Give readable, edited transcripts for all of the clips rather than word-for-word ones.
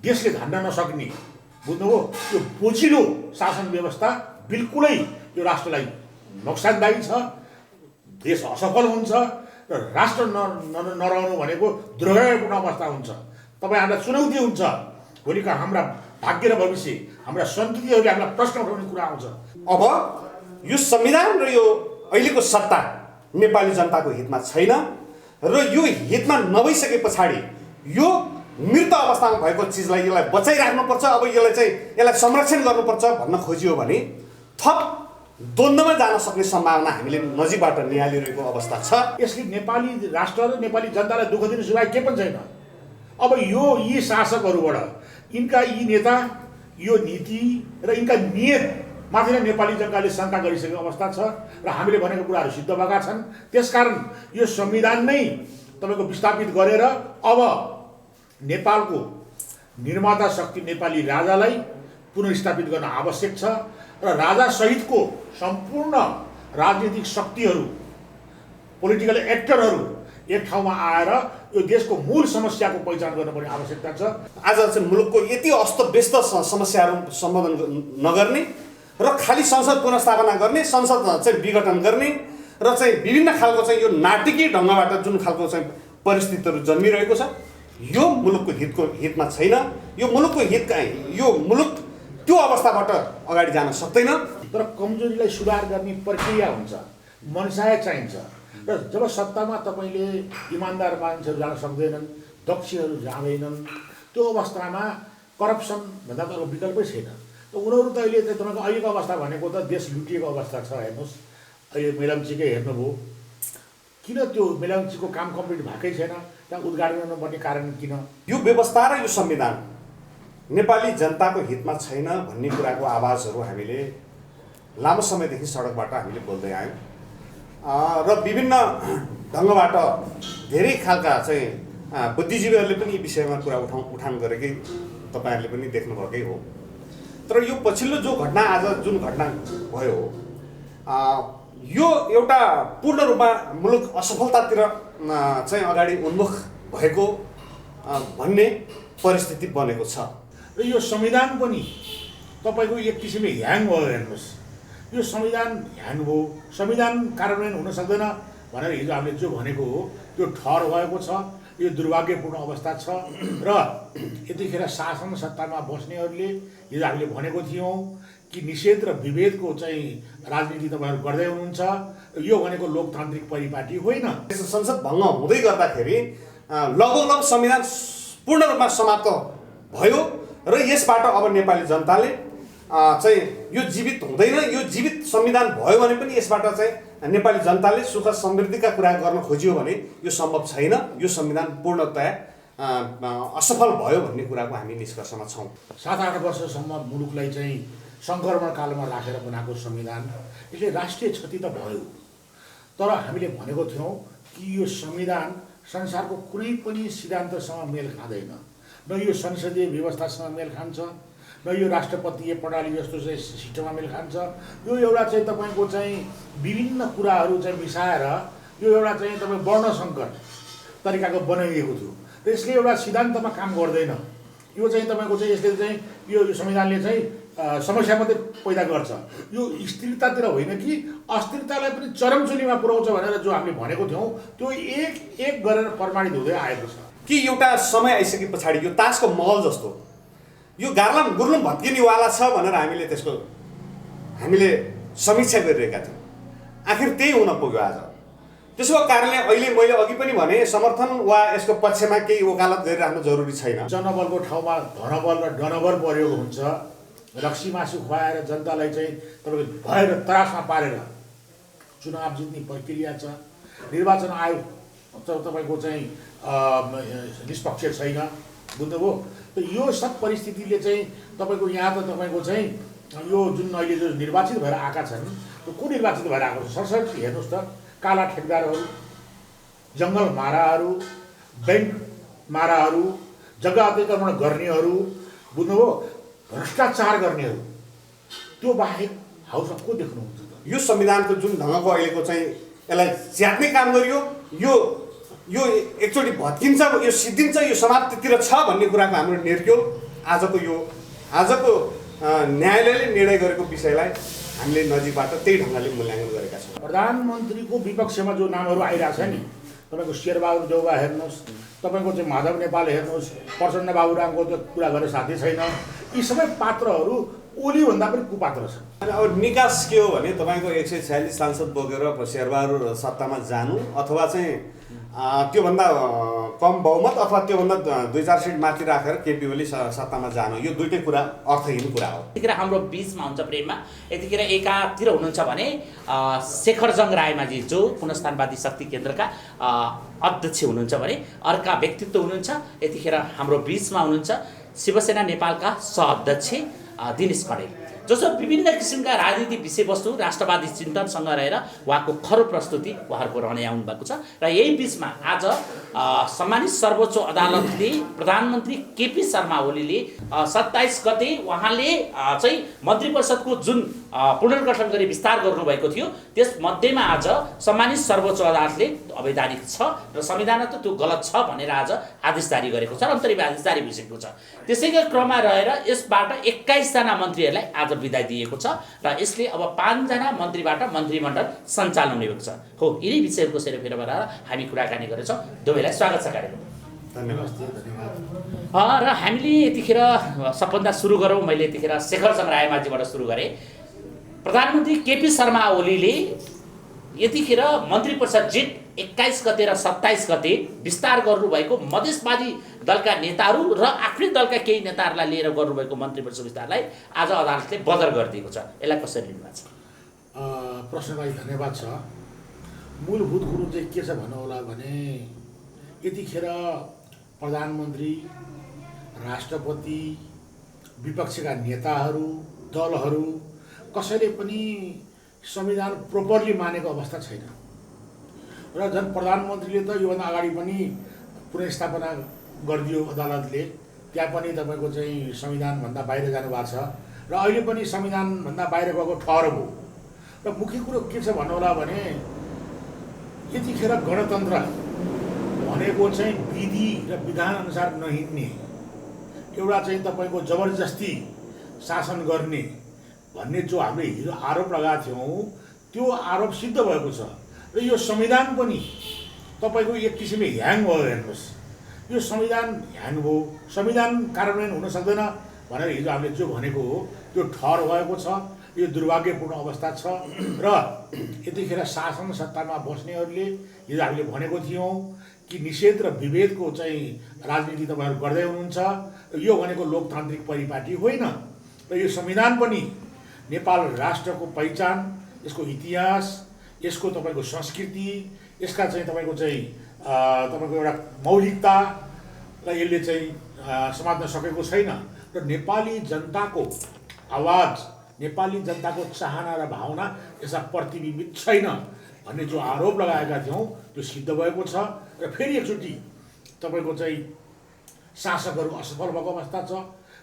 देशले धान्न नसक्ने बुझ्नुभयो यो बोझिलो शासन व्यवस्था बिल्कुलै यो राष्ट्रलाई नोक्सानदायी छ, देश असफल हुन्छ र राष्ट्र नरहनु भनेको दुर्भाग्यपूर्ण अवस्था हुन्छ। तपाईँहरूलाई चुनौती हुन्छ, भोलिका हाम्रा भाग्य र भविष्य, हाम्रा सन्ततिहरूले हामीलाई प्रश्न उठाउने कुरा आउँछ। अब यो संविधान र यो अहिलेको सत्ता नेपाली जनताको हितमा छैन र यो हितमा नभइसके पछाडि यो मृत अवस्थामा भएको चिजलाई यसलाई बचाइराख्नुपर्छ, अब यसलाई संरक्षण गर्नुपर्छ भन्न खोजियो भने थप द्वन्द्वमा जान सक्ने सम्भावना हामीले नजिकबाट निहालिरहेको अवस्था छ। यसले नेपाली राष्ट्र र नेपाली जनतालाई दुःख दिने सिवाय के पनि छैन। अब यी शासकहरूबाट यिनका यी नेता, यो नीति र यिनका नियत माथि नै नेपाली जनताले शङ्का गरिसकेको अवस्था छ र हामीले भनेको कुराहरू सिद्ध भएका छन्। त्यसकारण यो संविधान नै तपाईँको विस्थापित गरेर अब नेपालको निर्माता शक्ति नेपाली राजालाई पुनर्स्थापित गर्न आवश्यक छ र राजा सहितको सम्पूर्ण राजनीतिक शक्तिहरू, पोलिटिकल एक्टरहरू एक ठाउँमा आएर यो देशको मूल समस्याको पहिचान गर्नुपर्ने आवश्यकता छ। आज चाहिँ मुलुकको यति अस्तव्यस्त समस्याहरू सम्बोधन नगर्ने र खालि संसद पुनर्स्थापना गर्ने, संसद चाहिँ विघटन गर्ने र चाहिँ विभिन्न खालको चाहिँ यो नाटकीय ढङ्गबाट जुन खालको चाहिँ परिस्थितिहरू जन्मिरहेको छ, यो मुलुकको हितमा छैन। यो मुलुक त्यो अवस्थाबाट अगाडि जान सक्दैन। तर कमजोरीलाई सुधार गर्ने प्रक्रिया हुन्छ, मनसाय चाहिन्छ र जब सत्तामा तपाईँले इमान्दार मान्छेहरू जान सक्दैनन्, दक्षहरू जाँदैनन्, त्यो अवस्थामा करप्सन भन्दा त विकल्पै छैन। त उनीहरू त अहिले तपाईँको अहिलेको अवस्था भनेको त देश लुटिएको अवस्था छ। हेर्नुहोस्, अहिले मेलम्चीकै हेर्नुभयो, किन त्यो मेलम्चीको काम कम्प्लिट भएकै छैन, त्यहाँ उद्घाटन गर्नुपर्ने कारण किन? यो व्यवस्था र यो संविधान नेपाली जनताको हितमा छैन भन्ने कुराको आवाजहरू हामीले लामो समयदेखि सडकबाट हामीले बोल्दै आयौँ र विभिन्न ढङ्गबाट धेरै खालका चाहिँ बुद्धिजीवीहरूले पनि यी विषयमा कुरा उठान गरेकै तपाईँहरूले पनि देख्नुभएकै हो। तर यो पछिल्लो घटना जुन घटना भयो, यो एउटा पूर्ण रूपमा मुलुक असफलतातिर चाहिँ अगाडि उन्मुख भएको भन्ने परिस्थिति बनेको छ र यो संविधान पनि तपाईँको एक किसिमले ह्याङ भयो। हेर्नुहोस्, यो संविधान ह्याङ भयो, संविधान कार्यान्वयन हुन सक्दैन भनेर हिजो हामीले जो भनेको हो त्यो ठहर भएको छ। यो दुर्भाग्यपूर्ण अवस्था छ र यतिखेर शासन सत्तामा बस्नेहरूले हिजो हामीले भनेको थियौँ कि निषेध र विभेदको चाहिँ राजनीति तपाईँहरू गर्दै हुनुहुन्छ। यो भनेको लोकतान्त्रिक परिपाटी होइन। संसद भङ्ग हुँदै गर्दाखेरि लगभग संविधान पूर्ण रूपमा समाप्त भयो र यसबाट अब नेपाली जनताले चाहिँ यो जीवित हुँदैन, यो जीवित संविधान भयो भने पनि यसबाट चाहिँ नेपाली जनताले सुख समृद्धिका कुरा गर्न खोजियो भने यो सम्भव छैन। यो संविधान पूर्णतया असफल भयो भन्ने कुराको हामी निष्कर्षमा छौँ। 7-8 वर्षसम्म मुलुकलाई चाहिँ सङ्क्रमण कालमा राखेर बनाएको संविधान, यसले राष्ट्रिय क्षति त भयो, तर हामीले भनेको थियौँ कि यो संविधान संसारको कुनै पनि सिद्धान्तसँग मेल खाँदैन। न यो संसदीय व्यवस्थासँग मेल खान्छ, न यो राष्ट्रपतीय प्रणाली जस्तो चाहिँ सिस्टममा मेल खान्छ। यो एउटा चाहिँ तपाईँको चाहिँ विभिन्न कुराहरू चाहिँ मिसाएर यो एउटा चाहिँ तपाईँ वर्णसङ्कर तरिकाको बनाइएको थियो र यसले एउटा सिद्धान्तमा काम गर्दैन। यो चाहिँ तपाईँको चाहिँ यसले चाहिँ यो संविधानले चाहिँ समस्या मात्रै पैदा गर्छ। यो स्थिरतातिर होइन कि अस्थिरतालाई पनि चरमचुलीमा पुर्याउँछ भनेर जो हामीले भनेको थियौँ त्यो एक गरेर प्रमाणित हुँदै आएको छ कि एउटा समय आइसके पछाडि यो तासको महल जस्तो यो गार्लाम गुर्लुम भत्किनेवाला छ भनेर हामीले समीक्षा गरिरहेका थियौँ। आखिर त्यही हुन पुग्यो आज। त्यसको कारणले अहिले मैले अघि पनि भने समर्थन वा यसको पक्षमा केही वकालत गरिराख्नु जरुरी छैन। जनबलको ठाउँमा धनबल र डनबल प्रयोग हुन्छ। रक्सी मासु खुवाएर जनतालाई चाहिँ तपाईँको भएर त्रासमा पारेर चुनाव जित्ने प्रक्रिया छ। निर्वाचन आयोग तपाईँको चाहिँ निष्पक्ष छैन, बुझ्नुभयो। त यो सब परिस्थितिले चाहिँ तपाईँको यहाँ त तपाईँको चाहिँ यो जुन अहिले जो निर्वाचित भएर आएका छन् त्यो को निर्वाचित भएर आएको छ? सरसरी हेर्नुहोस् त, काला ठेकदारहरू, जङ्गल माराहरू, ब्याङ्क माराहरू, जग्गा अतिक्रमण गर्नेहरू, बुझ्नुभयो, भ्रष्टाचार गर्नेहरू, त्यो बाहेक हाउसमा को देख्नुहुन्छ त? यो संविधानको जुन ढङ्गको अहिलेको चाहिँ यसलाई च्यात्ने काम गरियो, यो एकचोटि भत्किन्छ, यो सिद्धिन्छ, यो समाप्तितिर छ भन्ने कुराको हाम्रो निर्क्यो आजको न्यायालयले निर्णय गरेको विषयलाई हामीले नजिकबाट त्यही ढङ्गले मूल्याङ्कन गरेका छौँ। प्रधानमन्त्रीको विपक्षमा जो नामहरू आइरहेछ नि, तपाईँको शेरबहादुर देउवा हेर्नुहोस्, तपाईँको चाहिँ माधव नेपाल हेर्नुहोस्, प्रचण्ड बाबुरामको त कुरा गर्ने साथै छैन। यी सबै पात्रहरू ओलीभन्दा पनि कुपात्र छन्। अब निकास के हो भने तपाईँको 146 सांसद बोकेर शेरबहादुर सत्तामा जानु अथवा चाहिँ त्योभन्दा कम बहुमत अथवा त्योभन्दा 2-4 सिट माथि राखेर केपी ओली सत्तामा जानु, यो दुइटै कुरा अर्थहीन कुरा हो। यतिखेर हाम्रो बिचमा हुन्छ प्रेममा, यतिखेर एकातिर हुनुहुन्छ भने शेखरजङ रायमाझी जो पुनस्थानवादी शक्ति केन्द्रका अध्यक्ष हुनुहुन्छ भने अर्का व्यक्तित्व हुनुहुन्छ यतिखेर हाम्रो बिचमा हुनुहुन्छ शिवसेना नेपालका सहअध्यक्ष दिनेश कडेल, जसो विभिन्न किसिमका राजनीतिक विषयवस्तु राष्ट्रवादी चिन्तनसँग रहेर उहाँको खरो प्रस्तुति उहाँहरूको रहने आउनु भएको छ। र यही बिचमा आज सम्मानित सर्वोच्च अदालतले प्रधानमन्त्री केपी शर्मा ओलीले 27 गते उहाँले चाहिँ मन्त्री परिषदको जुन पुनर्गठन गरी विस्तार गर्नुभएको थियो त्यसमध्येमा आज सम्मानित सर्वोच्च अदालतले अवैधानिक छ र संविधानमा त त्यो गलत छ भनेर आज आदेश जारी गरेको छ र अन्तरिम आदेश जारी भइसकेको छ। त्यसैको क्रममा रहेर यसबाट 21 जना मन्त्रीहरूलाई आज बिदाय दिएको छ र यसले अब 5 जना मन्त्रीबाट मन्त्रीमण्डल सञ्चालन भएको छ। हो, यिनै विषयको सेरोफेरोमा रहेर हामी कुराकानी गरेछौँ। दुवैलाई स्वागत छ कार्यक्रममा। धन्यवाद। र हामीले यतिखेर सबभन्दा सुरु गरौँ, मैले यतिखेर शेखरजङ रायमाझीबाट सुरु गरेँ। प्रधानमन्त्री केपी शर्मा ओलीले यतिखेर मन्त्री परिषद जेठ 21 गते र 27 गते विस्तार गर्नुभएको मधेसवादी दलका नेताहरू र आफ्नै दलका केही नेताहरूलाई लिएर गर्नुभएको मन्त्री परिषद विस्तारलाई आज अदालतले बदर गरिदिएको छ। यसलाई कसरी लिनुभएको छ? प्रश्नलाई धन्यवाद छ। मूलभूत कुरो चाहिँ के छ भन्नु होला भने यतिखेर प्रधानमन्त्री, राष्ट्रपति, विपक्षका नेताहरू, दलहरू कसैले पनि संविधान प्रोपरली मानेको अवस्था छैन र झन् प्रधानमन्त्रीले त योभन्दा अगाडि पनि पुनर्स्थापना गरिदियो अदालतले, त्यहाँ पनि तपाईँको चाहिँ संविधानभन्दा बाहिर जानुभएको छ र अहिले पनि संविधानभन्दा बाहिर गएको ठहर भयो। र मुख्य कुरो के छ भन्नु होला भने यतिखेर गणतन्त्र भनेको चाहिँ विधि र विधान अनुसार नहिँड्ने, एउटा चाहिँ तपाईँको जबरजस्ती शासन गर्ने भन्ने जो हामीले हिजो आरोप लगाएको थियौँ त्यो आरोप सिद्ध भएको छ। र यो संविधान पनि तपाईँको एक किसिमले ह्याङ भयो। हेर्नुहोस्, यो संविधान ह्याङ भयो, संविधान कार्यान्वयन हुन सक्दैन भनेर हिजो हामीले जो भनेको हो त्यो ठहर भएको छ। यो दुर्भाग्यपूर्ण अवस्था छ र यतिखेर शासन सत्तामा बस्नेहरूले हिजो हामीले भनेको थियौँ कि निषेध र विभेदको चाहिँ राजनीति तपाईँहरू गर्दै हुनुहुन्छ। यो भनेको लोकतान्त्रिक परिपाटी होइन र यो संविधान पनि नेपाल राष्ट्रको पहिचान, यसको इतिहास, यसको तपाईँको संस्कृति, यसका चाहिँ तपाईँको एउटा मौलिकतालाई यसले चाहिँ समात्न सकेको छैन र नेपाली जनताको आवाज, नेपाली जनताको चाहना र भावना यसमा प्रतिबिम्बित छैन भन्ने जो आरोप लगाएका थियौँ त्यो सिद्ध भएको छ। र फेरि एकचोटि तपाईँको चाहिँ शासकहरू असफल भएको अवस्था छ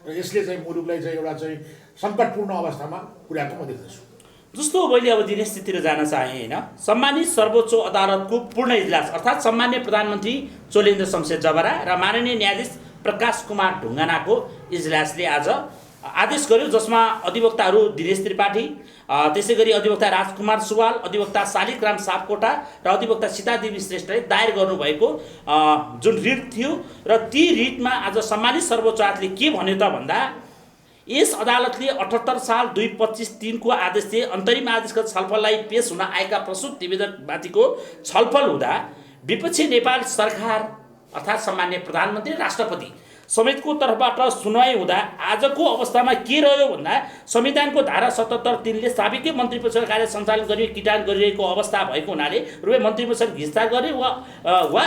र यसले चाहिँ मुलुकलाई चाहिँ एउटा चाहिँ सङ्कटपूर्ण अवस्थामा पुर्याएको म देख्दछु। जस्तो मैले अब दिनेशतिर जान चाहेँ होइन, सम्मानित सर्वोच्च अदालतको पूर्ण इजलास अर्थात् सम्मान्य प्रधानमन्त्री चोलेन्द्र शमशेर जबरा र माननीय न्यायाधीश प्रकाश कुमार ढुङ्गानाको इजलासले आज आदेश गर्यो जसमा अधिवक्ताहरू दिनेश त्रिपाठी, त्यसै गरी अधिवक्ता राजकुमार सुवाल, अधिवक्ता शालिग्राम सापकोटा र अधिवक्ता सीतादेवी श्रेष्ठले दायर गर्नुभएको जुन रिट थियो र ती रिटमा आज सम्मानित सर्वोच्च अदालतले के भन्यो त भन्दा यस अदालतले 78 साल 2/25/3 को आदेशले अन्तरिम आदेशको छलफललाई पेश हुन आएका प्रस्तुत निवेदनमाथिको छलफल हुँदा विपक्षी नेपाल सरकार अर्थात् सम्मान्य प्रधानमन्त्री, राष्ट्रपति समेतको तर्फबाट सुनवाई हुँदा आजको अवस्थामा के रह्यो भन्दा संविधानको धारा 77(3) ले साबिकै मन्त्री परिषद कार्य सञ्चालन गरिएको किटान गरिरहेको अवस्था भएको हुनाले रुपे मन्त्री परिषद विस्तार गरे वा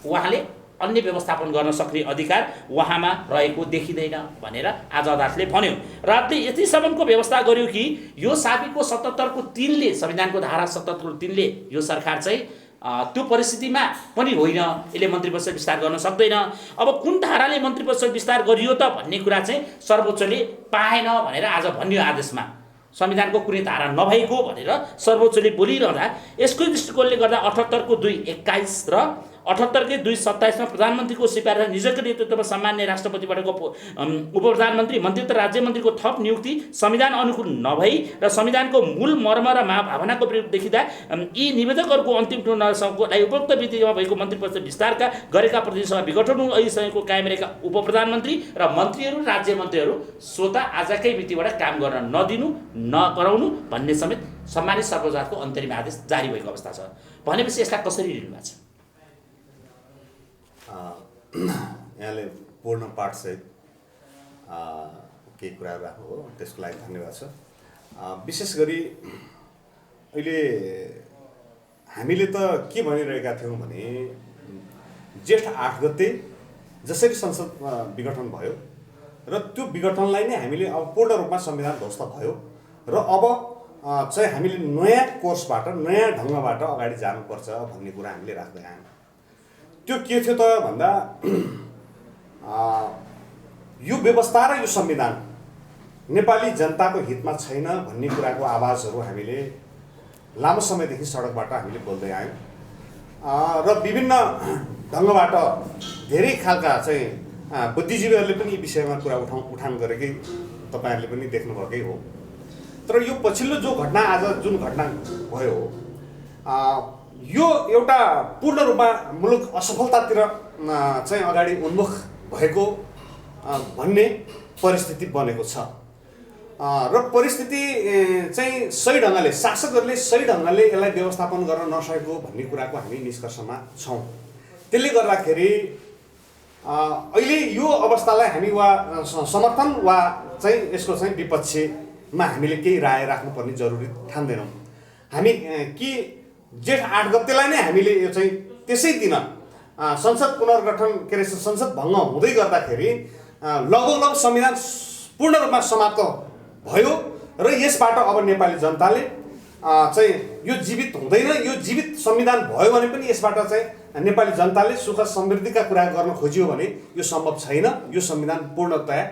उहाँले अन्य व्यवस्थापन गर्न सक्ने अधिकार उहाँमा रहेको देखिँदैन भनेर आज अदालतले भन्यो। र अदालतले यतिसम्मको व्यवस्था गर्यो कि यो साबिकको 77(3) ले संविधानको धारा 77(3) ले यो सरकार चाहिँ त्यो परिस्थितिमा पनि होइन, यसले मन्त्री परिषद विस्तार गर्न सक्दैन। अब कुन धाराले मन्त्री परिषद विस्तार गरियो त भन्ने कुरा चाहिँ सर्वोच्चले पाएन भनेर आज भन्यो आदेशमा। संविधानको कुनै धारा नभएको भनेर सर्वोच्चले बोलिरहँदा यसको दृष्टिकोणले गर्दा 78(2)(21) र 78 2/27 प्रधानमन्त्रीको सिफारिस निजको नेतृत्वमा सामान्य राष्ट्रपतिबाटको उपप्रधानमन्त्री मन्त्री राज्य मन्त्रीको थप नियुक्ति संविधान अनुकूल नभई र संविधानको मूल मर्म र भावनाको विरुद्ध देखिँदा यी निवेदकहरूको अन्तिम टुर्नालाई उपरोक्त विधिमा भएको मन्त्री परिषद विस्तारका गरेका प्रतिनिधिसभा विघटन अहिलेसम्मको कायम रहेका उपप्रधानमन्त्री र मन्त्रीहरू राज्य मन्त्रीहरू स्वतः आजकै मितिबाट काम गर्न नगराउनु भन्ने समेत सम्मानित सर्वोच्चको अन्तरिम आदेश जारी भएको अवस्था छ। भनेपछि यसलाई कसरी लिनु भएको छ? यहाँले पूर्ण पाठसहित केही कुरा राख्नु हो, त्यसको लागि धन्यवाद छ। विशेष गरी अहिले हामीले त के भनिरहेका थियौँ भने जेठ 8 गते जसरी संसद विघटन भयो र त्यो विघटनलाई नै हामीले अब पूर्ण रूपमा संविधान ध्वस्त भयो र अब चाहिँ हामीले नयाँ कोर्सबाट नयाँ ढङ्गबाट अगाडि जानुपर्छ भन्ने कुरा हामीले राख्दै आयौँ। त्यो के थियो त भन्दा यो व्यवस्था र यो संविधान नेपाली जनताको हितमा छैन भन्ने कुराको आवाजहरू हामीले लामो समयदेखि सडकबाट हामीले बोल्दै आयौँ र विभिन्न ढङ्गबाट धेरै खालका चाहिँ बुद्धिजीवीहरूले पनि यी विषयमा कुरा उठान गरेकै तपाईँहरूले पनि देख्नुभएकै हो। तर यो पछिल्लो जो घटना आज जुन घटना भयो यो एउटा पूर्ण रूपमा मुलुक असफलतातिर चाहिँ अगाडि उन्मुख भएको भन्ने परिस्थिति बनेको छ र परिस्थिति चाहिँ सही ढङ्गले शासकहरूले सही ढङ्गले यसलाई व्यवस्थापन गर्न नसकेको भन्ने कुराको हामी निष्कर्षमा छौँ। त्यसले गर्दाखेरि अहिले यो अवस्थालाई हामी वा समर्थन वा चाहिँ यसको चाहिँ विपक्षमा हामीले केही राय राख्नुपर्ने जरुरी ठान्दैनौँ। हामी कि जेठ 8 गतेलाई नै हामीले यो चाहिँ त्यसै दिन संसद पुनर्गठन के अरे संसद भङ्ग हुँदै गर्दाखेरि लगभग संविधान पूर्ण रूपमा समाप्त भयो र यसबाट अब नेपाली जनताले चाहिँ यो जीवित हुँदैन, यो जीवित संविधान भयो भने पनि यसबाट चाहिँ नेपाली जनताले सुख समृद्धिका कुरा गर्न खोजियो भने यो सम्भव छैन। यो संविधान पूर्णतया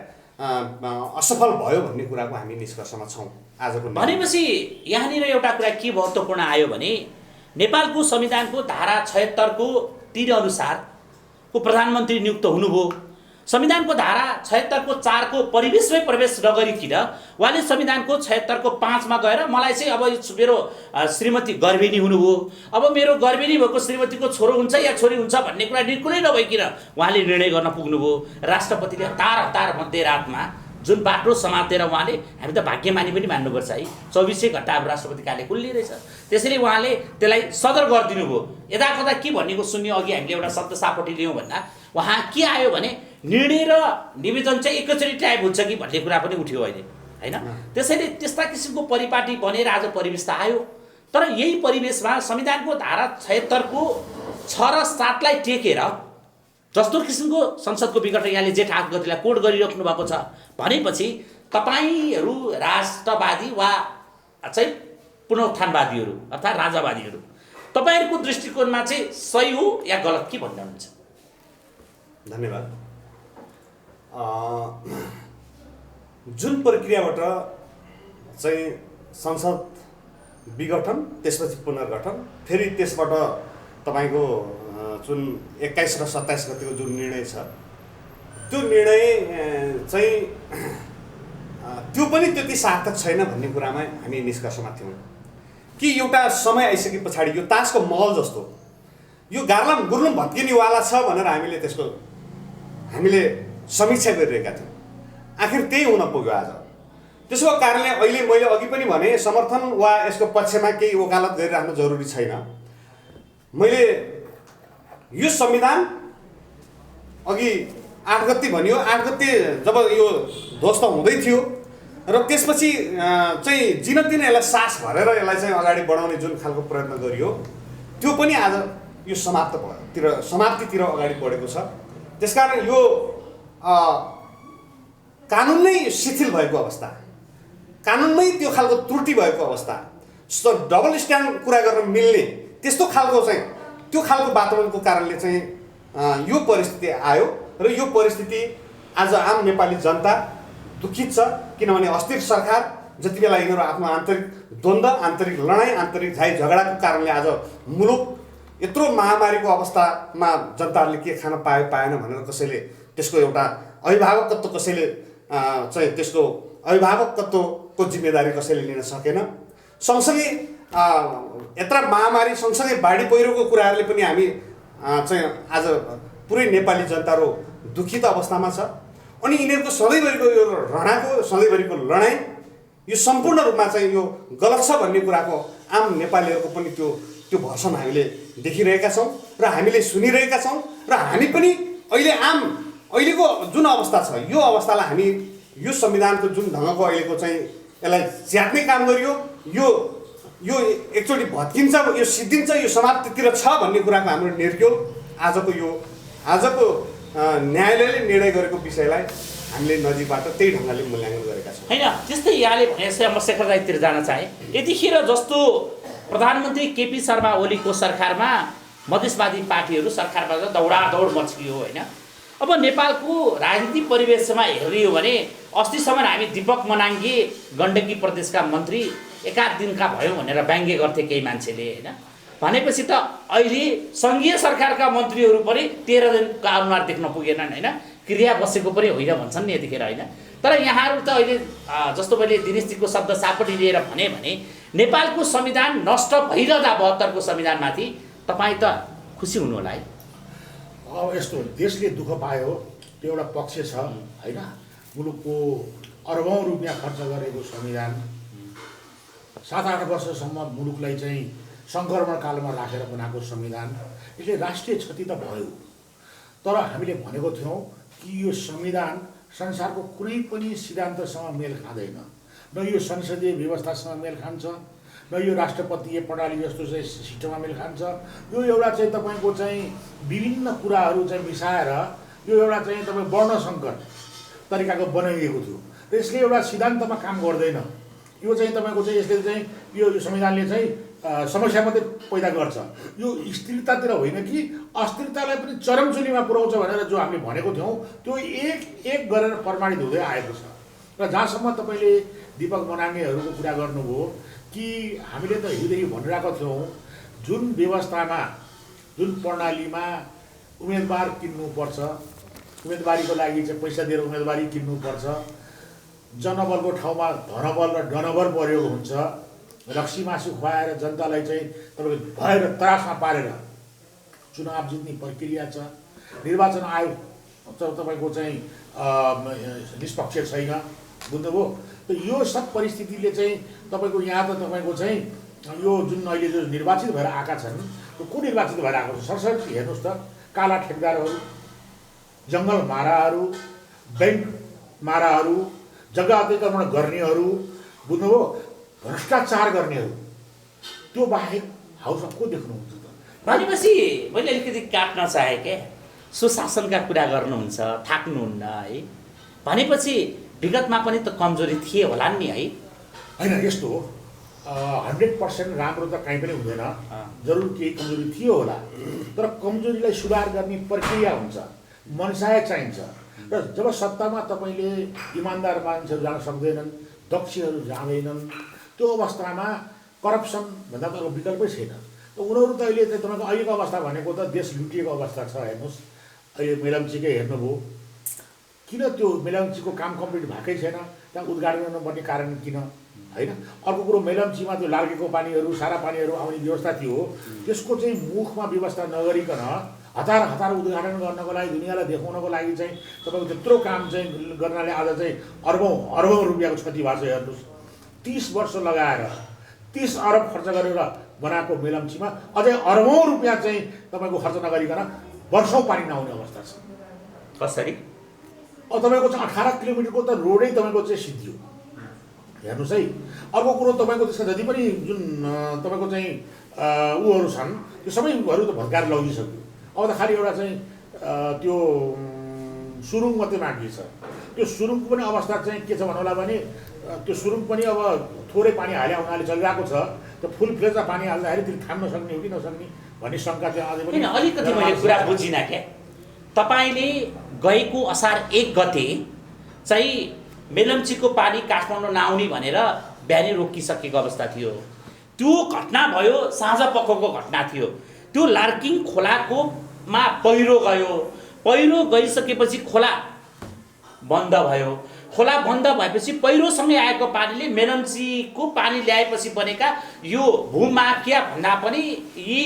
असफल भयो भन्ने कुराको हामी निष्कर्षमा छौँ आजको। भनेपछि यहाँनिर एउटा कुरा के महत्त्वपूर्ण आयो भने नेपालको संविधानको धारा 76 को तिर अनुसारको प्रधानमन्त्री नियुक्त हुनुभयो। संविधानको धारा 76 को 4 को परिवेशमै प्रवेश नगरिकन उहाँले संविधानको 76 को 5 मा गएर मलाई चाहिँ अब मेरो श्रीमती गर्भिणी हुनुभयो, अब मेरो गर्भिणी भएको श्रीमतीको छोरो हुन्छ या छोरी हुन्छ भन्ने कुरा निर्कुलै नभइकन उहाँले निर्णय गर्न पुग्नुभयो। राष्ट्रपतिले हतार मध्यरातमा जुन बाटो समातेर उहाँले, हामी त भाग्यमानी पनि मान्नुपर्छ है, 24 घण्टा अब राष्ट्रपति कार्यालय खुल्ली रहेछ, त्यसैले उहाँले त्यसलाई सदर गरिदिनु भयो। यदाकदा के भन्नेको सुन्यो, अघि हामीले एउटा शब्द सापटी लियौँ भन्दा उहाँ के आयो भने निर्णय र निवेदन चाहिँ एकैचोटि टाइप हुन्छ कि भन्ने कुरा पनि उठ्यो अहिले, होइन? त्यसैले त्यस्ता किसिमको परिपाटी बनेर आज परिवेश त आयो। तर यही परिवेशमा संविधानको धारा 76 को 6 र 7 लाई टेकेर जस्तो किसिमको संसदको विघटन यहाँले जेठ 8 गतिलाई कोड गरिराख्नु भएको छ भनेपछि तपाईहरू राष्ट्रवादी वा चाहिँ पुनरुत्थानवादीहरू अर्थात् राजावादीहरू, तपाईहरूको दृष्टिकोणमा चाहिँ सही हो या गलत के भन्नुहुन्छ? धन्यवाद। जुन प्रक्रियाबाट चाहिँ संसद विघटन त्यसपछि पुनर्गठन फेरि त्यसबाट तपाईँको जुन 21 र 27 गतिको जुन निर्णय छ त्यो निर्णय चाहिँ त्यो पनि त्यति सार्थक छैन भन्ने कुरामा हामी निष्कर्षमा थियौँ कि एउटा समय आइसके पछाडि यो तासको महल जस्तो यो गार्लाम गुर्लुम भत्किनेवाला छ भनेर हामीले समीक्षा गरिरहेका थियौँ। आखिर त्यही हुन पुग्यो आज। त्यसको कारणले अहिले मैले अघि पनि भने समर्थन वा यसको पक्षमा केही वकालत गरिराख्नु जरुरी छैन। मैले यो संविधान अघि 8 गते भनियो, 8 गते जब यो ध्वस्त हुँदै थियो र त्यसपछि चाहिँ जिनतिन यसलाई सास भरेर यसलाई चाहिँ अगाडि बढाउने जुन खालको प्रयत्न गरियो त्यो पनि आज यो समाप्तितिर अगाडि बढेको छ। त्यसकारण यो कानुन नै शिथिल भएको अवस्था, कानुनमै त्यो खालको त्रुटि भएको अवस्था, डबल स्ट्यान्ड कुरा गर्न मिल्ने त्यस्तो खालको चाहिँ त्यो खालको वातावरणको कारणले चाहिँ यो परिस्थिति आयो र यो परिस्थिति आज आम नेपाली जनता दुखित छ। किनभने अस्थिर सरकार जति बेला यिनीहरू आफ्नो आन्तरिक द्वन्द्व, आन्तरिक लडाइँ, आन्तरिक झाइ झगडाको कारणले आज मुलुक यत्रो महामारीको अवस्थामा जनताहरूले के खान पाएन भनेर कसैले त्यसको एउटा अभिभावकत्व कसैले चाहिँ त्यसको अभिभावकत्वको जिम्मेदारी कसैले लिन सकेन। सँगसँगै यत्र महामारी सँगसँगै बाढी पहिरोको कुराहरूले पनि हामी चाहिँ आज पुरै नेपाली जनताहरू दुखित अवस्थामा छ। अनि यिनीहरूको सधैँभरिको यो सधैँभरिको लडाइँ यो सम्पूर्ण रूपमा चाहिँ यो गलत छ भन्ने कुराको आम नेपालीहरूको पनि त्यो भर्सन हामीले देखिरहेका छौँ र हामीले सुनिरहेका छौँ र हामी पनि अहिलेको जुन अवस्था छ यो अवस्थालाई हामी यो संविधानको जुन ढङ्गको अहिलेको चाहिँ यसलाई च्यात्ने काम गरियो यो एकचोटि भत्किन्छ यो सिद्धिन्छ यो समाप्तितिर छ भन्ने कुराको हाम्रो निर्क्यो आजको न्यायालयले निर्णय गरेको विषयलाई हामीले नजिकबाट त्यही ढङ्गले मूल्याङ्कन गरेका छौँ। होइन त्यस्तै यहाँले भनेपछि म शेखर राईतिर जान चाहेँ। यतिखेर जस्तो प्रधानमन्त्री केपी शर्मा ओलीको सरकारमा मधेसवादी पार्टीहरू सरकारबाट दौडादौड मच्कियो होइन। अब नेपालको राजनीतिक परिवेशमा हेर्ने हो भने अस्तिसम्म हामी दीपक मनाङ्गे गण्डकी प्रदेशका मन्त्री एकाध दिनका भयो भनेर व्यङ्ग्य गर्थे केही मान्छेले होइन। भनेपछि त अहिले सङ्घीय सरकारका मन्त्रीहरू पनि 13 दिनका अनुहार देख्न पुगेनन् होइन, क्रिया बसेको पनि होइन भन्छन् नि यतिखेर होइन। तर यहाँहरू त अहिले जस्तो मैले दिनेशजीको शब्द सापटी लिएर भने नेपालको संविधान नष्ट भइरहँदा 72 को संविधानमाथि तपाईँ त खुसी हुनु होला है। अब यस्तो देशले दुःख पायो त्यो एउटा पक्ष छ होइन। मुलुकको अरबौँ रुपियाँ खर्च गरेको संविधान 7-8 वर्षसम्म मुलुकलाई चाहिँ सङ्क्रमण कालमा राखेर बनाएको संविधान, यसले राष्ट्रिय क्षति त भयो। तर हामीले भनेको थियौँ कि यो संविधान संसारको कुनै पनि सिद्धान्तसँग मेल खाँदैन, न यो संसदीय व्यवस्थासँग मेल खान्छ, न यो राष्ट्रपतीय प्रणाली जस्तो चाहिँ सिस्टममा मेल खान्छ। यो एउटा चाहिँ तपाईँको चाहिँ विभिन्न कुराहरू चाहिँ मिसाएर यो एउटा चाहिँ तपाईँ वर्णसङ्कर तरिकाको बनाइएको थियो र यसले एउटा सिद्धान्तमा काम गर्दैन। यो चाहिँ तपाईँको चाहिँ यसले चाहिँ यो संविधानले चाहिँ समस्या मात्रै पैदा गर्छ, यो स्थिरतातिर होइन कि अस्थिरतालाई पनि चरमचुलीमा पुर्याउँछ भनेर जो हामीले भनेको थियौँ त्यो एक गरेर प्रमाणित हुँदै आएको छ। र जहाँसम्म तपाईँले दीपक मनाङ्गेहरूको कुरा गर्नुभयो कि हामीले त हिजोदेखि भनिरहेको थियौँ जुन व्यवस्थामा जुन प्रणालीमा उम्मेदवार किन्नुपर्छ, उम्मेदवारीको लागि चाहिँ पैसा दिएर उम्मेदवारी किन्नुपर्छ, जनबलको ठाउँमा धनबल र डनबल प्रयोग हुन्छ, रक्सी मासु खुवाएर जनतालाई चाहिँ तपाईँको भएर त्रासमा पारेर चुनाव जित्ने प्रक्रिया छ। निर्वाचन आयोग तपाईँको चाहिँ निष्पक्ष छैन, बुझ्नुभयो। त यो सब परिस्थितिले चाहिँ तपाईँको यहाँ त तपाईँको चाहिँ यो जुन अहिले जो निर्वाचित भएर आएका छन् त्यो को निर्वाचित भएर आएको छ सरसरी हेर्नुहोस् त, काला ठेकदारहरू, जङ्गल माराहरू, बैंक माराहरू, जग्गा अतिक्रमण गर्नेहरू, बुझ्नुभयो, भ्रष्टाचार गर्नेहरू, त्यो बाहेक हाउसमा को देख्नुहुन्छ त? भनेपछि मैले अलिकति काट्न चाहेँ क्या, सुशासनका कुरा गर्नुहुन्छ, थाक्नुहुन्न है। भनेपछि विगतमा पनि त कमजोरी थिए होला नि है। होइन यस्तो हो, 100% राम्रो त कहीँ पनि हुँदैन, जरुर केही कमजोरी थियो होला। तर कमजोरीलाई सुधार गर्ने प्रक्रिया हुन्छ, मनसाय चाहिन्छ। र जब सत्तामा तपाईँले इमान्दार मान्छेहरू जान सक्दैनन्, दक्षहरू जाँदैनन्, त्यो अवस्थामा करप्सन भन्दा त विकल्पै छैन। त उनीहरू त अहिले चाहिँ तपाईँको अहिलेको अवस्था भनेको त देश लुटिएको अवस्था छ। हेर्नुहोस् अहिले मेलम्चीकै हेर्नुभयो, किन त्यो मेलम्चीको काम कम्प्लिट भएकै छैन, त्यहाँ उद्घाटन गर्नुपर्ने कारण किन होइन। अर्को कुरो मेलम्चीमा त्यो लार्केको पानीहरू सारा पानीहरू आउने व्यवस्था थियो, त्यसको चाहिँ मुखमा व्यवस्था नगरिकन हतार उद्घाटन गर्नको लागि दुनियाँलाई देखाउनको लागि चाहिँ तपाईँको त्यत्रो काम चाहिँ गर्नाले आज चाहिँ अर्बौँ रुपियाँको क्षति भएको छ। हेर्नुहोस् 30 वर्ष लगाएर 30 अरब खर्च गरेर बनाएको मेलम्चीमा अझै अर्बौँ रुपियाँ चाहिँ तपाईँको खर्च नगरिकन वर्षौँ पानी नआउने अवस्था छ। कसरी? अब तपाईँको चाहिँ 18 किलोमिटरको त रोडै तपाईँको चाहिँ सिद्धियो, हेर्नुहोस् है। अर्को कुरो तपाईँको त्यसका जति पनि जुन तपाईँको चाहिँ ऊहरू छन् त्यो सबैहरू त भत्काएर लगिसक्यो। अब त खालि एउटा चाहिँ त्यो सुरुङ मात्रै बाँकी छ। त्यो सुरुङको पनि अवस्था चाहिँ के छ भन्नु होला भने त्यो सुरुङ पनि अब थोरै पानी हाले हुनाले चलिरहेको छ। त्यो फुल फ्लेजमा पानी हाल्दाखेरि त्यसले थाम्न सक्ने हो कि नसक्ने भन्ने शङ्का चाहिँ अझै पनि अलिकति मैले कुरा बुझिनँ क्या। तपाईँले गएको असार 1 गते चाहिँ मेलम्चीको पानी काठमाडौँ नआउने भनेर बिहानै रोकिसकेको अवस्था थियो। त्यो घटना भयो, साँझ पखको घटना थियो। त्यो लार्किङ खोलाकोमा पहिरो गयो, पहिरो गइसकेपछि खोला बन्द भयो, खोला बन्द भएपछि पहिरोसँगै आएको पानीले मेलम्चीको पानी ल्याएपछि बनेका यो भूमाफिया भन्दा पनि यी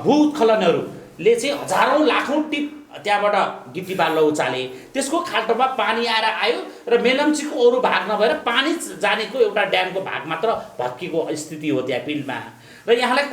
भूउत्खलनहरूले चाहिँ हजारौँ लाखौँ टिप त्यहाँबाट गिटी बाल्न उचाले, त्यसको खाल्टोमा पानी आएर आयो र मेलम्चीको अरू भाग नभएर पानी जानेको एउटा ड्यामको भाग मात्र भत्किएको स्थिति हो त्यहाँ फिल्डमा। र यहाँलाई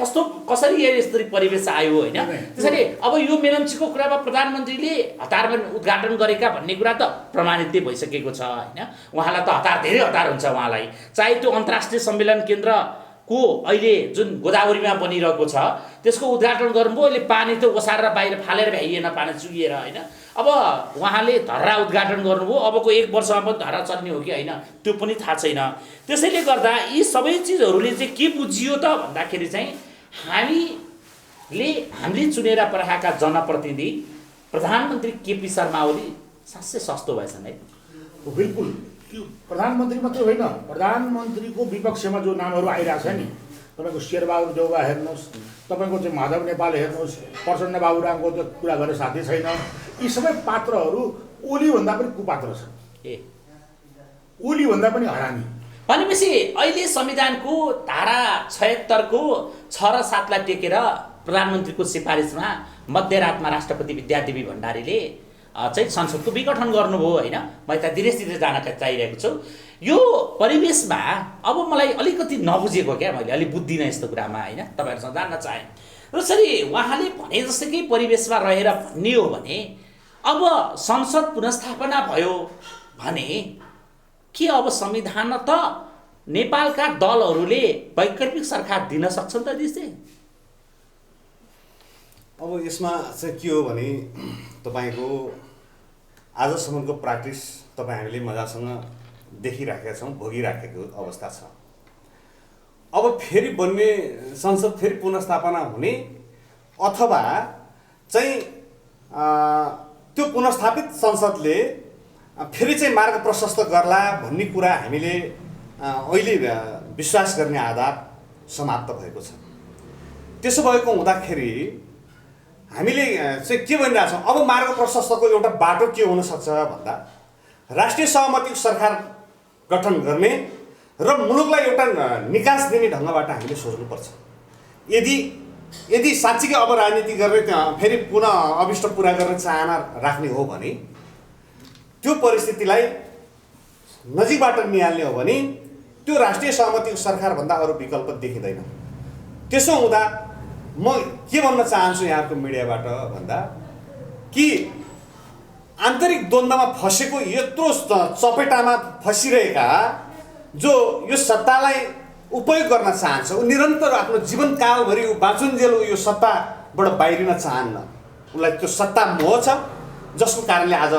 कसरी यस्तरी परिवेश आयो होइन? त्यसैले अब यो मेलम्चीको कुरामा प्रधानमन्त्रीले हतार उद्घाटन गरेका भन्ने कुरा त प्रमाणित भइसकेको छ होइन? उहाँलाई त धेरै हतार हुन्छ उहाँलाई, चाहे त्यो अन्तर्राष्ट्रिय सम्मेलन केन्द्रको अहिले जुन गोदावरीमा बनिरहेको छ त्यसको उद्घाटन गर्नुभयो, अहिले पानी त ओसारेर बाहिर फालेर भ्याइएन, पानी चुहिएर होइन? अब उहाँले धर्रा उद्घाटन गर्नुभयो, अबको 1 वर्षमा पनि धर्रा चल्ने हो कि होइन त्यो पनि थाहा छैन। त्यसैले गर्दा यी सबै चिजहरूले चाहिँ के बुझियो त भन्दाखेरि चाहिँ हामीले चुनेर पठाएका जनप्रतिनिधि प्रधानमन्त्री केपी शर्मा ओली साँच्चै सस्तो भएछन् है। बिल्कुल, त्यो प्रधानमन्त्री मात्रै होइन, प्रधानमन्त्रीको विपक्षमा जो नामहरू आइरहेछ नि, तपाईँको शेरबहादुर देउवा हेर्नुहोस्, तपाईँको चाहिँ माधव नेपाल हेर्नुहोस्, प्रचण्ड बाबुरामको त कुरा गर्ने साथै छैन। यी सबै पात्रहरू ओलीभन्दा पनि कुपात्र छन्, ओलीभन्दा पनि हरामी। भनेपछि अहिले संविधानको धारा 76 को 6 र 7 लाई टेकेर प्रधानमन्त्रीको सिफारिसमा मध्यरातमा राष्ट्रपति विद्यादेवी भण्डारीले चाहिँ संसदको विघटन गर्नुभयो होइन? म यता धीरे जान चाहिरहेको छु। यो परिवेशमा अब मलाई अलिकति नबुझेको क्या, मैले अलिक बुझ्दिनँ यस्तो कुरामा होइन, तपाईँहरूसँग जान्न चाहेँ। जसरी उहाँले भने जस्तै परिवेशमा रहेर भन्ने हो भने अब संसद पुनर्स्थापना भयो भने के अब संविधान त नेपालका दलहरूले वैकल्पिक सरकार दिन सक्छन् त दिसे? अब यसमा चाहिँ के हो भने तपाईँको आजसम्मको प्र्याक्टिस तपाईँ हामीले मजासँग देखिराखेका छौँ, भोगिराखेको अवस्था छ। अब फेरि बन्ने संसद फेरि पुनर्स्थापना हुने अथवा चाहिँ त्यो पुनर्स्थापित संसदले फेरि चाहिँ मार्ग प्रशस्त गर्ला भन्ने कुरा हामीले अहिले विश्वास गर्ने आधार समाप्त भएको छ। त्यसो भएको हुँदाखेरि हामीले चाहिँ के भनिरहेछौँ, अब मार्ग प्रशस्तको एउटा बाटो के हुनसक्छ भन्दा राष्ट्रिय सहमतिको सरकार गठन गर्ने र मुलुकलाई एउटा निकास दिने ढङ्गबाट हामीले सोच्नुपर्छ। यदि साँच्चीकै अब राजनीति गर्ने फेरि पुनः अभिष्ट पुरा गर्ने चाहना राख्ने हो भने त्यो परिस्थितिलाई नजिकबाट निहाल्ने हो भने त्यो राष्ट्रिय सहमतिको सरकारभन्दा अरू विकल्प देखिँदैन। त्यसो हुँदा म के भन्न चाहन्छु यहाँको मिडियाबाट भन्दा कि आन्तरिक द्वन्द्वमा फसेको यत्रो चपेटामा फसिरहेका जो यो सत्तालाई उपयोग गर्न चाहन्छ, ऊ निरन्तर आफ्नो जीवनकालभरि ऊ बाँचुन्जेल यो सत्ताबाट बाहिरिन चाहन्न। उसलाई त्यो सत्ता मोह छ, जसको कारणले आज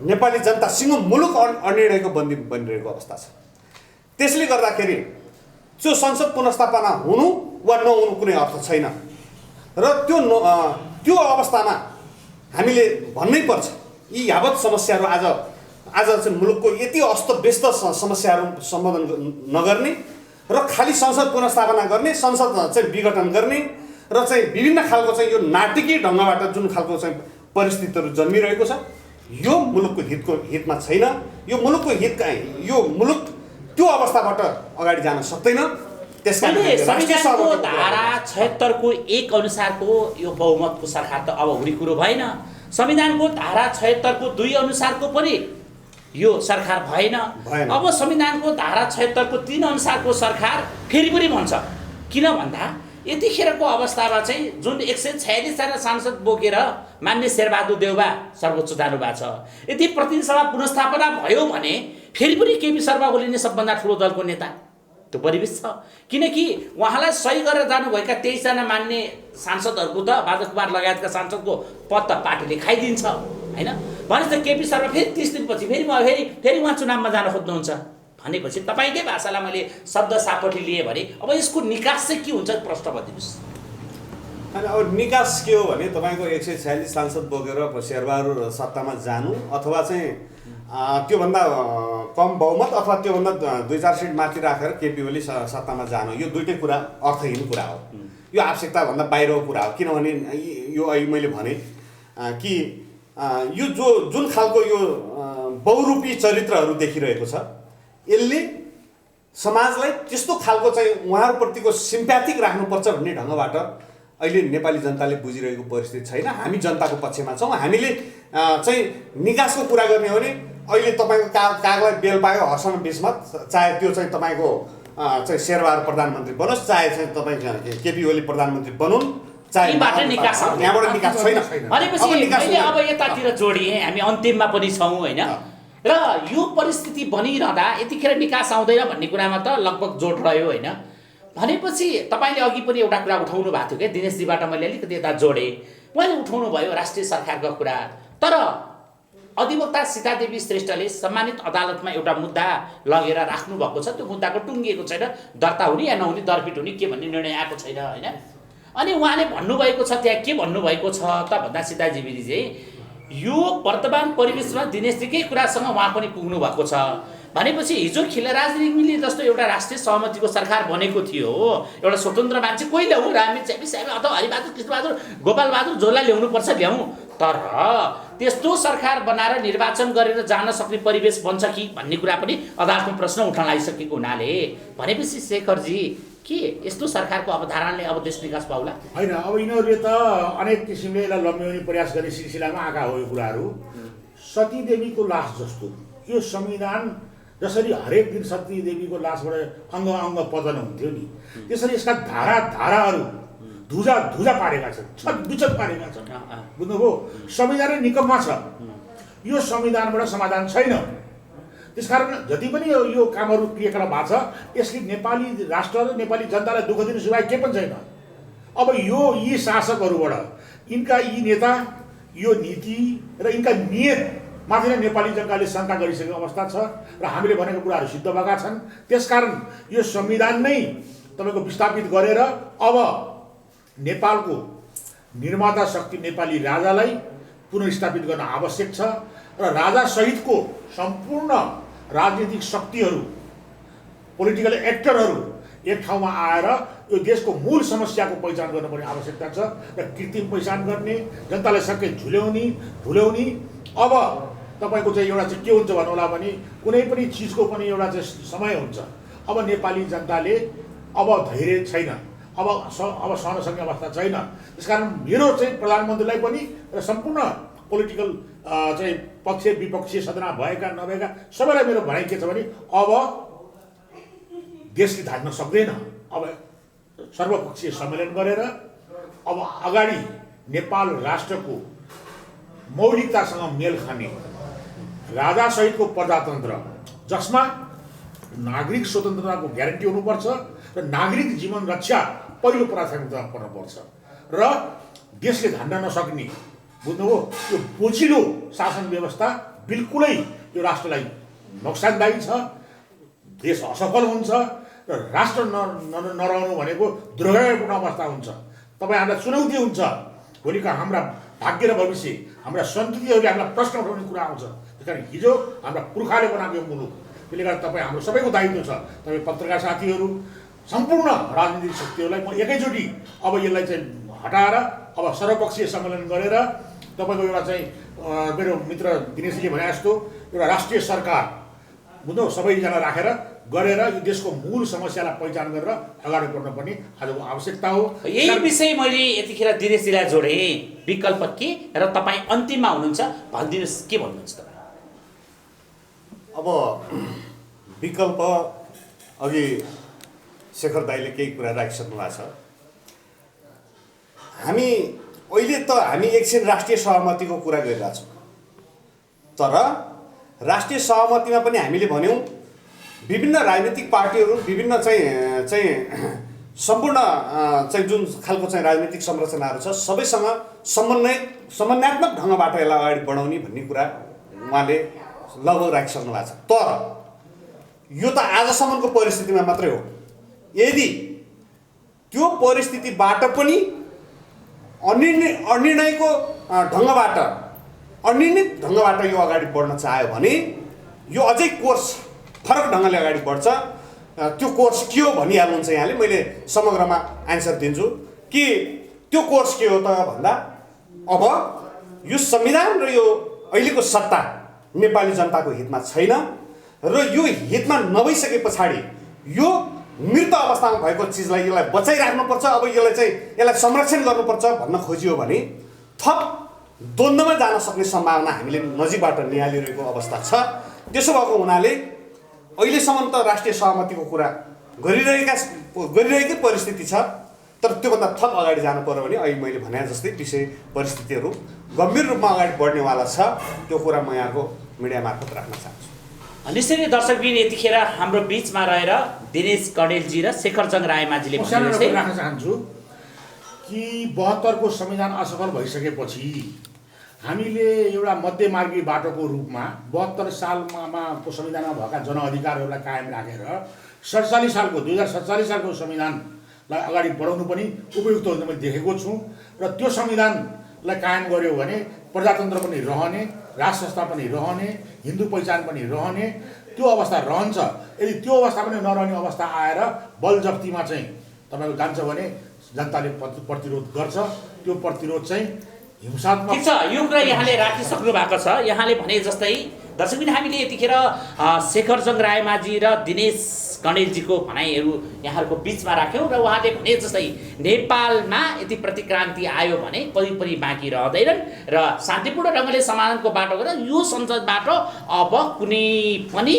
नेपाली जनता सिङ्गो मुलुक अनिर्णयको बन्दी बनिरहेको अवस्था छ। त्यसले गर्दाखेरि त्यो संसद पुनर्स्थापना हुनु वा नहुनु कुनै अर्थ छैन र त्यो अवस्थामा हामीले भन्नै पर्छ यी यावत समस्याहरू आज चाहिँ मुलुकको यति अस्तव्यस्त समस्याहरू सम्बोधन नगर्ने र खालि संसद पुनर्स्थापना गर्ने, संसद चाहिँ विघटन गर्ने र चाहिँ विभिन्न खालको चाहिँ यो नाटकीय ढङ्गबाट जुन खालको चाहिँ परिस्थितिहरू जन्मिरहेको छ यो मुलुकको हितमा छैन। यो मुलुक त्यो अवस्थाबाट अगाडि जान सक्दैन। त्यसकारणले संविधानको धारा 76 को 1 अनुसारको यो बहुमतको सरकार त अब हुने कुरो भएन। संविधानको धारा 76 को 2 अनुसारको पनि यो सरकार भएन। अब संविधानको धारा 76 को 3 अनुसारको सरकार फेरि पनि भन्छ। किन भन्दा यतिखेरको अवस्थामा चाहिँ जुन 146 जना सांसद बोकेर मान्य शेरबहादुर देउवा सर्वोच्च जानुभएको छ, यदि प्रतिनिधि सभा पुनर्स्थापना भयो भने फेरि पनि केपी शर्मा ओली नै सबभन्दा ठुलो दलको नेता। त्यो परिवेश छ, किनकि उहाँलाई सही गरेर जानुभएका 23 जना मान्य सांसदहरूको त बादल कुमार लगायतका सांसदको पद त पार्टीले खाइदिन्छ होइन? भनेपछि केपी शर्मा फेरि 30 दिनपछि फेरि उहाँ चुनावमा जान खोज्नुहुन्छ भनेपछि तपाईँकै भाषालाई मैले शब्द सापटी लिएँ भने अब यसको निकास चाहिँ के हुन्छ प्रश्न भनिदिनुहोस्। अनि अब निकास के हो भने तपाईँको 146 सांसद बोकेर शेरबहादुर सत्तामा जानु अथवा चाहिँ त्योभन्दा कम बहुमत अथवा त्योभन्दा 2-4 सिट माथि राखेर केपी ओली सत्तामा जानु, यो दुइटै कुरा अर्थहीन कुरा हो। यो आवश्यकताभन्दा बाहिरको कुरा हो। किनभने यो अहिले मैले भने कि यो जुन खालको यो बहुरूपी चरित्रहरू देखिरहेको छ, यसले समाजलाई त्यस्तो खालको चाहिँ उहाँहरूप्रतिको सिम्प्याथिक राख्नुपर्छ भन्ने ढङ्गबाट अहिले नेपाली जनताले बुझिरहेको परिस्थिति छैन। हामी जनताको पक्षमा छौँ। हामीले चाहिँ निकासको कुरा गर्ने हो भने अहिले तपाईँको कागलाई बेल पायो हर्षण बिस्मत, चाहे त्यो चाहिँ तपाईँको चाहिँ शेरबहादुर प्रधानमन्त्री बनोस्, चाहे चाहिँ तपाईँ केपी ओली प्रधानमन्त्री बनुन्, चाहे यहाँबाट निकास छैन। भनेपछि मैले अब यतातिर जोडिएँ, हामी अन्तिममा पनि छौँ होइन, र यो परिस्थिति बनिरहँदा यतिखेर निकास आउँदैन भन्ने कुरामा त लगभग जोड रह्यो होइन। भनेपछि तपाईँले अघि पनि एउटा कुरा उठाउनु भएको थियो क्या, दिनेशजीबाट मैले अलिकति यता जोडेँ, उहाँले उठाउनु भयो राष्ट्रिय सरकारको कुरा। तर अधिवक्ता सीतादेवी श्रेष्ठले सम्मानित अदालतमा एउटा मुद्दा लगेर राख्नुभएको छ, त्यो मुद्दाको टुङ्गिएको छैन, दर्ता हुने या नहुने, दरपिट हुने के भन्ने निर्णय आएको छैन होइन। अनि उहाँले भन्नुभएको छ, त्यहाँ के भन्नुभएको छ त भन्दा सीतादेवीले चाहिँ यो वर्तमान परिवेशमा दिनेशजीकै कुरासँग उहाँ पनि पुग्नु भएको छ। भनेपछि हिजो खिलराज रिग्मीले जस्तो एउटा राष्ट्रिय सहमतिको सरकार बनेको थियो, एउटा स्वतन्त्र मान्छे कोही ल्याउँ, रामेश साहब अथवा हरिबहादुर कृष्णबहादुर गोपालबहादुर जोलाई ल्याउनुपर्छ ल्याउँ, तर त्यस्तो सरकार बनाएर निर्वाचन गरेर जान सक्ने परिवेश बन्छ कि भन्ने कुरा पनि अदालतमा प्रश्न उठ्न लागिसकेको हुनाले भनेपछि शेखरजी के यस्तो सरकारको अवधारणाले अब देश निकास पाउला? होइन, अब यिनीहरूले त अनेक किसिमले यसलाई लम्ब्याउने प्रयास गर्ने सिलसिलामा आएका हो यो कुराहरू। सतीदेवीको लास जस्तो यो संविधान जसरी हरेक दिन सतीदेवीको लासबाट अङ्ग अङ्ग पतन हुन्थ्यो नि, त्यसरी यसका धाराहरू धुजा पारेका छन्, छतविछत पारेका छन्। बुझ्नुभयो? संविधानै निकम्मा छ, यो संविधानबाट समाधान छैन। त्यसकारण जति पनि यो कामहरू क्रियाकलाप भएको छ, यसले नेपाली राष्ट्र र नेपाली जनतालाई दुःख दिनु सिवाय के पनि छैन। अब यी शासकहरूबाट यिनका यी नेता, यो नीति र यिनका नियत माथि नै नेपाली जनताले शङ्का गरिसकेको अवस्था छ र हामीले भनेको कुराहरू सिद्ध भएका छन्। त्यसकारण यो संविधान नै तपाईँको विस्थापित गरेर अब नेपालको निर्माता शक्ति नेपाली राजालाई पुनर्स्थापित गर्न आवश्यक छ र राजा सहितको सम्पूर्ण राजनीतिक शक्तिहरू, पोलिटिकल एक्टरहरू एक ठाउँमा आएर यो देशको मूल समस्याको पहिचान गर्नुपर्ने आवश्यकता छ र कृत्रिम पहिचान गर्ने, जनतालाई सबै भुल्याउने। अब तपाईँको चाहिँ एउटा चाहिँ के हुन्छ भन्नुहोला भने कुनै पनि चिजको पनि एउटा चाहिँ समय हुन्छ। अब नेपाली जनताले अब धैर्य छैन, अब सहन सक्ने अवस्था छैन। त्यसकारण मेरो चाहिँ प्रधानमन्त्रीलाई पनि र सम्पूर्ण पोलिटिकल चाहिँ पक्ष विपक्षी सदनमा भएका नभएका सबैलाई मेरो भनाइ के छ भने अब देशले धान्न सक्दैन। अब सर्वपक्षीय सम्मेलन गरेर अब अगाडि नेपाल राष्ट्रको मौलिकतासँग मेल खाने राजासहितको प्रजातन्त्र, जसमा नागरिक स्वतन्त्रताको ग्यारेन्टी हुनुपर्छ र नागरिक जीवन रक्षा पहिलो प्राथमिकता पर्नुपर्छ र देशले धान्न नसक्ने, बुझ्नुभयो, यो बोझिलो शासन व्यवस्था बिल्कुलै यो राष्ट्रलाई नोक्सानदायी छ, देश असफल हुन्छ र राष्ट्र नरहनु भनेको दुर्भाग्यपूर्ण अवस्था हुन्छ। तपाईँहरूलाई चुनौती हुन्छ, भोलिका हाम्रा भाग्य र भविष्य, हाम्रा सन्ततिहरूले हामीलाई प्रश्न उठाउने कुरा आउँछ। त्यस कारण हिजो हाम्रा पुर्खाले बनाएको यो मुलुक, त्यसले गर्दा तपाईँ हाम्रो सबैको दायित्व छ। तपाईँ पत्रकार साथीहरू, सम्पूर्ण राजनीतिक शक्तिहरूलाई म एकैचोटि अब यसलाई चाहिँ हटाएर अब सर्वपक्षीय सम्मेलन गरेर तपाईँको एउटा चाहिँ मेरो मित्र दिनेशले भने जस्तो एउटा राष्ट्रिय सरकार, बुझ्नु, सबैजना राखेर गरेर यो देशको मूल समस्यालाई पहिचान गरेर अगाडि बढ्नुपर्ने आजको आवश्यकता हो। यही विषय मैले यतिखेर दिनेशजीलाई जोडेँ, विकल्प के र तपाईँ अन्तिममा हुनुहुन्छ, भनिदिनुहोस् के भन्नुहुन्छ तपाईँ? अब विकल्प अघि शेखर दाइले केही कुरा राखिसक्नु भएको छ। हामी एकछिन राष्ट्रिय सहमतिको कुरा गरिरहेछौँ, तर राष्ट्रिय सहमतिमा पनि हामीले भन्यौँ विभिन्न राजनीतिक पार्टीहरू, विभिन्न चाहिँ सम्पूर्ण चाहिँ जुन खालको चाहिँ राजनीतिक संरचनाहरू छ सबैसँग समन्वयात्मक ढङ्गबाट यसलाई अगाडि बढाउने भन्ने कुरा उहाँले लगभग राखिसक्नु भएको छ। तर यो त आजसम्मको परिस्थितिमा मात्रै हो। यदि त्यो परिस्थितिबाट पनि अनिर्णयको ढङ्गबाट, अनिर्णित ढङ्गबाट यो अगाडि बढ्न चाह्यो भने यो अझै कोर्स फरक ढङ्गले अगाडि बढ्छ। त्यो कोर्स के हो भनिहाल्नुहुन्छ यहाँले, मैले समग्रमा एन्सर दिन्छु। कि त्यो कोर्स के हो त भन्दा अब यो संविधान र यो अहिलेको सत्ता नेपाली जनताको हितमा छैन र यो हितमा नभइसके पछाडि यो मृत अवस्थामा भएको चिजलाई यसलाई बचाइराख्नुपर्छ, अब यसलाई संरक्षण गर्नुपर्छ भन्न खोजियो भने थप द्वन्द्वमा जान सक्ने सम्भावना हामीले नजिकबाट निहालिरहेको अवस्था छ। त्यसो भएको हुनाले अहिलेसम्म त राष्ट्रिय सहमतिको कुरा गरिरहेकै परिस्थिति छ, तर त्योभन्दा थप अगाडि जानु पर्यो भने अहिले मैले भने जस्तै विषय परिस्थितिहरू गम्भीर रूपमा अगाडि बढ्नेवाला छ। त्यो कुरा म यहाँको मिडिया मार्फत राख्न चाहन्छु। निश्चय नै दर्शकबिन यतिखेर हाम्रो बिचमा रहेर दिनेश कणेलजी र शेखरचन्द्र रायमाझीले राख्न चाहन्छु कि 72 को संविधान असफल भइसकेपछि हामीले एउटा मध्यमार्गी बाटोको रूपमा 72 सालमा को संविधानमा भएका जनअधिकारहरूलाई कायम राखेर 2047 सालको संविधानलाई अगाडि बढाउनु पनि उपयुक्त हुन्छ मैले देखेको छु र त्यो संविधानलाई कायम गर्यो भने प्रजातन्त्र पनि रहने, राज संस्था पनि रहने, हिन्दू पहिचान पनि रहने, त्यो अवस्था रहन्छ। यदि त्यो अवस्था पनि नरहने अवस्था आएर बलजफ्तीमा चाहिँ तपाईँको जान्छ भने जनताले प्रतिरोध गर्छ। त्यो प्रतिरोध चाहिँ हिंसात्मक। ठिक छ, यो कुरा यहाँले राखिसक्नु भएको छ। यहाँले भने जस्तै दर्शकबिन हामीले यतिखेर शेखरचन्द्र रायमाझी र दिनेश कणेलजीको भनाइहरू यहाँहरूको बिचमा राख्यौँ र उहाँले भने जस्तै नेपालमा यदि प्रतिक्रान्ति आयो भने कहीँ बाँकी रहँदैनन् र शान्तिपूर्ण ढङ्गले समाधानको बाटो गरेर यो संसदबाट अब कुनै पनि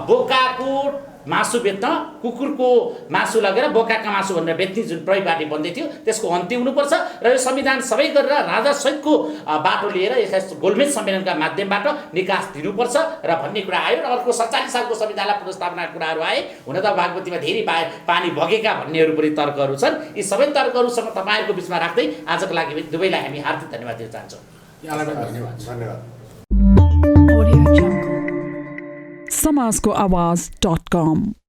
बोकाको मासु बेच्न कुकुरको मासु लगेर बोकाका मासु भनेर बेच्ने जुन परिपाटी बन्दै थियो त्यसको अन्त्य हुनुपर्छ र यो संविधान सबै गरेर राजासहितको बाटो लिएर यसलाई गोलमेज सम्मेलनका माध्यमबाट निकास दिनुपर्छ र भन्ने कुरा आयो। र अर्को 47 सालको संविधानलाई पुनर्स्थापनाका कुराहरू आए। हुन त बागमतीमा धेरै पानी बगेका भन्नेहरू पनि तर्कहरू छन्। यी सबै तर्कहरूसँग तपाईँहरूको बिचमा राख्दै आजको लागि दुवैलाई हामी हार्दिक धन्यवाद दिन चाहन्छौँ। यहाँलाई धन्यवाद। समाजको आवाज.com